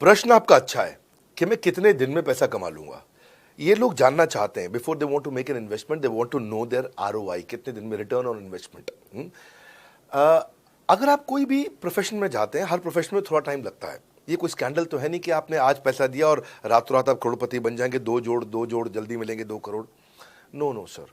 प्रश्न आपका अच्छा है कि मैं कितने दिन में पैसा कमा लूंगा। ये लोग जानना चाहते हैं। Before they want to make an investment they want to know their ROI, कितने दिन में रिटर्न ऑन इन्वेस्टमेंट। अगर आप कोई भी प्रोफेशन में जाते हैं, हर प्रोफेशन में थोड़ा टाइम लगता है। ये कोई स्कैंडल तो है नहीं कि आपने आज पैसा दिया और रातों रात आप करोड़पति बन जाएंगे, दो जोड़ जल्दी मिलेंगे 2 करोड़। नो नो सर,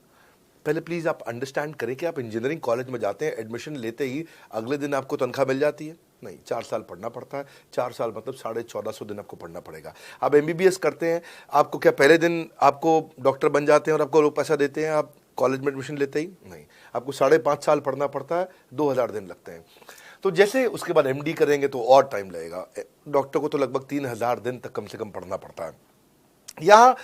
पहले प्लीज आप अंडरस्टैंड करें कि आप इंजीनियरिंग कॉलेज में जाते हैं, एडमिशन लेते ही अगले दिन आपको तनख्वाह मिल जाती है? नहीं, 4 साल पढ़ना पड़ता है। 4 साल मतलब 1450 दिन आपको पढ़ना पड़ेगा। आप एमबीबीएस करते हैं, आपको क्या पहले दिन आपको डॉक्टर बन जाते हैं और आपको लोग पैसा देते हैं आप कॉलेज में एडमिशन लेते ही? नहीं, आपको 5.5 साल पढ़ना पड़ता है, 2000 दिन लगते हैं। तो जैसे उसके बाद एमडी करेंगे तो और टाइम लगेगा। डॉक्टर को तो लगभग 3000 दिन तक कम से कम पढ़ना पड़ता है। यहाँ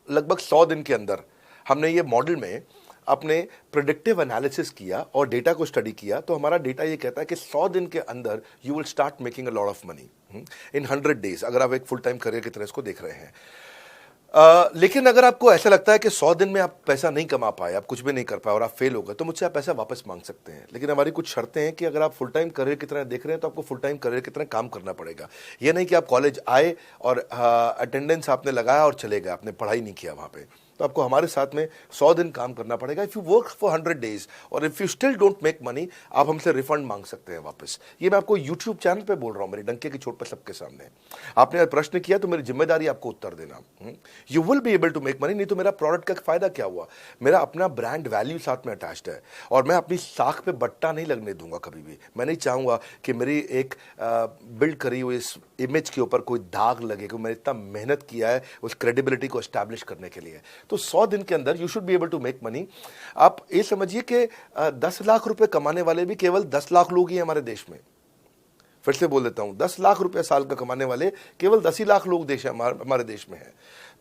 लगभग 100 दिन के अंदर हमने ये मॉडल में अपने प्रेडिक्टिव एनालिसिस किया और डेटा को स्टडी किया, तो हमारा डेटा ये कहता है कि 100 दिन के अंदर you will start making a lot of money in 100 days, अगर आप एक फुल टाइम करियर की तरह इसको देख रहे हैं। लेकिन अगर आपको ऐसा लगता है कि 100 दिन में आप पैसा नहीं कमा पाए, आप कुछ भी नहीं कर पाए और आप फेल हो गए, तो मुझसे आप पैसा वापस मांग सकते हैं। लेकिन हमारी कुछ शर्तें हैं कि अगर आप फुल टाइम करियर की तरह देख रहे हैं तो आपको फुल टाइम करियर की तरह काम करना पड़ेगा। ये नहीं कि आप कॉलेज आए और अटेंडेंस आपने लगाया और चले गए, आपने पढ़ाई नहीं किया वहाँ पे। तो आपको हमारे साथ में 100 दिन काम करना पड़ेगा। If you work for 100 days और if you still don't make money, आप हमसे रिफंड मांग सकते हैं वापस। ये मैं आपको यूट्यूब चैनल पे बोल रहा हूँ, मेरी डंके की चोट पे सबके सामने। आपने प्रश्न किया तो मेरी जिम्मेदारी आपको उत्तर देना। You will be able to make money, नहीं तो मेरा प्रोडक्ट का फायदा क्या हुआ? मेरा अपना ब्रांड वैल्यू साथ में अटैच्ड है और मैं अपनी साख पे बट्टा नहीं लगने दूंगा कभी भी। मैं नहीं चाहूंगा कि मेरी एक बिल्ड करी हुई इस इमेज के ऊपर कोई दाग लगे, कि मैंने इतना मेहनत किया है उस क्रेडिबिलिटी को एस्टैब्लिश करने के लिए। तो 100 दिन के अंदर you should be able to make money. आप ये समझिए कि 10 लाख रुपए कमाने वाले भी केवल 10 लाख लोग ही हैं हमारे देश में। फिर से बोल देता हूं, 10 लाख रुपए साल का कमाने वाले केवल 10 ही लाख लोग देश हमारे देश में हैं।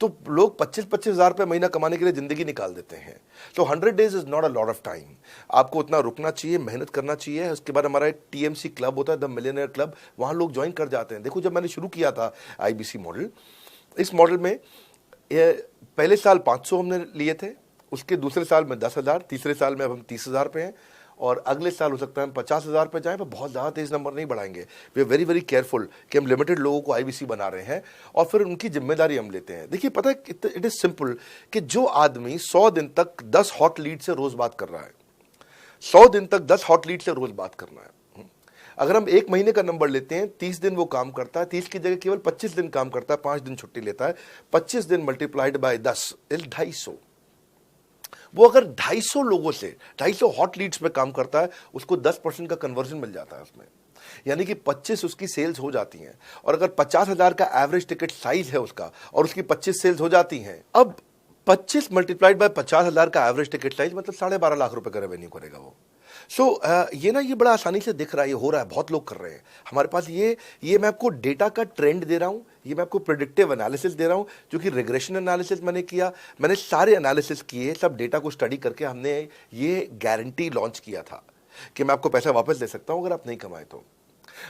तो लोग 25-25 हजार रुपए महीना कमाने के लिए जिंदगी निकाल देते हैं। तो 100 days is not a lot of time. आपको उतना रुकना चाहिए, मेहनत करना चाहिए। उसके बाद हमारा एक टीएमसी क्लब होता है, द मिलियनेयर क्लब, वहां लोग ज्वाइन कर जाते हैं। देखो, जब मैंने शुरू किया था आईबीसी मॉडल, इस मॉडल में पहले साल 500 हमने लिए थे, उसके दूसरे साल में 10,000, तीसरे साल में अब हम 30,000 पे हैं और अगले साल हो सकता है हम 50,000 पे जाएं, पर बहुत ज़्यादा तेज नंबर नहीं बढ़ाएंगे। We are very very careful कि हम लिमिटेड लोगों को आईबीसी बना रहे हैं और फिर उनकी जिम्मेदारी हम लेते हैं। देखिए, पता है इट इज़ सिंपल कि जो आदमी 100 दिन तक 10 हॉट लीड से रोज़ बात कर रहा है, 100 दिन तक 10 हॉट लीड से रोज़ बात करना है। अगर हम 1 महीने का नंबर लेते हैं, 30 दिन वो काम करता है, 30 की जगह केवल 25 दिन काम करता है, 5 दिन छुट्टी लेता है, 25 दिन मल्टीप्लाइड बाय 10 इज 250। वो अगर 250 लोगों से 250 हॉट लीड्स पे काम करता है, उसको 10% का कन्वर्जन मिल जाता है उसमें, यानी कि 25 उसकी सेल्स हो जाती हैं। और अगर 50,000 का एवरेज टिकट साइज है उसका और उसकी 25 सेल्स हो जाती हैं, अब 25 मल्टीप्लाइड बाय 50,000 का एवरेज टिकट साइज मतलब 12.5 लाख रुपए का रेवेन्यू करेगा वो। ये बड़ा आसानी से दिख रहा है, ये हो रहा है, बहुत लोग कर रहे हैं हमारे पास। ये मैं आपको डेटा का ट्रेंड दे रहा हूं, ये मैं आपको प्रेडिक्टिव एनालिसिस दे रहा हूं, जो कि रिग्रेशन एनालिसिस मैंने किया, मैंने सारे एनालिसिस किए, सब डेटा को स्टडी करके हमने ये गारंटी लॉन्च किया था कि मैं आपको पैसा वापस दे सकता हूं अगर आप नहीं कमाए तो।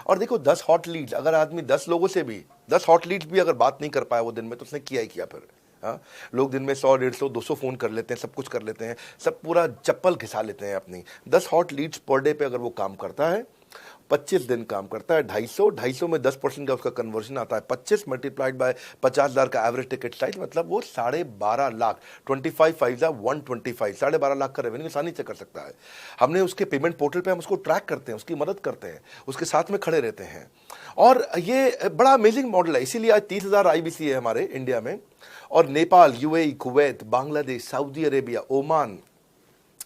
और देखो, 10 हॉट लीड्स, अगर आदमी 10 लोगों से भी 10 हॉट लीड्स भी अगर बात नहीं कर पाया वो दिन में, तो उसने किया ही किया फिर। हाँ, लोग दिन में 100, 150, 200 फोन कर लेते हैं, सब कुछ कर लेते हैं, सब पूरा चप्पल घिसा लेते हैं अपनी। 10 हॉट लीड्स पर डे पे अगर वो काम करता है, 25 दिन काम करता है, 250 में 10% का उसका कन्वर्जन आता है, 25 मल्टीप्लाइड बाय 50,000 का एवरेज टिकट साइज मतलब वो 12.5 लाख, 25 5 125, 12.5 लाख का रेवेन्यू आसानी से कर सकता है। हमने उसके पेमेंट पोर्टल पे हम उसको ट्रैक करते हैं, उसकी मदद करते हैं, उसके साथ में खड़े रहते हैं। और ये बड़ा अमेजिंग मॉडल है, इसीलिए आज 30,000 आईबीसी है हमारे इंडिया में। और Nepal, UAE, Kuwait, Bangladesh, Saudi Arabia, Oman,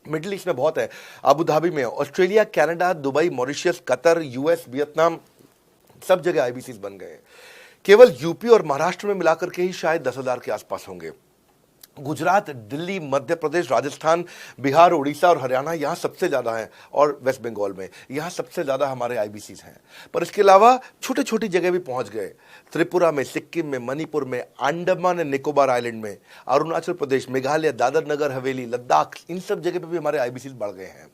middle east में बहुत है, अबू धाबी में, Australia, Canada, Dubai, Mauritius, Qatar, US, Vietnam, सब जगह आईबीसी बन गए हैं। केवल यूपी और महाराष्ट्र में मिलाकर के ही शायद 10,000 के आसपास होंगे। गुजरात, दिल्ली, मध्य प्रदेश, राजस्थान, बिहार, उड़ीसा और हरियाणा यहाँ सबसे ज़्यादा हैं, और वेस्ट बंगाल में यहाँ सबसे ज़्यादा हमारे आईबीसीज हैं। पर इसके अलावा छोटी छोटी जगह भी पहुँच गए, त्रिपुरा में, सिक्किम में, मणिपुर में, अंडमान एंड निकोबार आइलैंड में, अरुणाचल प्रदेश, मेघालय, दादर नगर हवेली, लद्दाख, इन सब जगह पे भी हमारे आईबीसीज बढ़ गए हैं।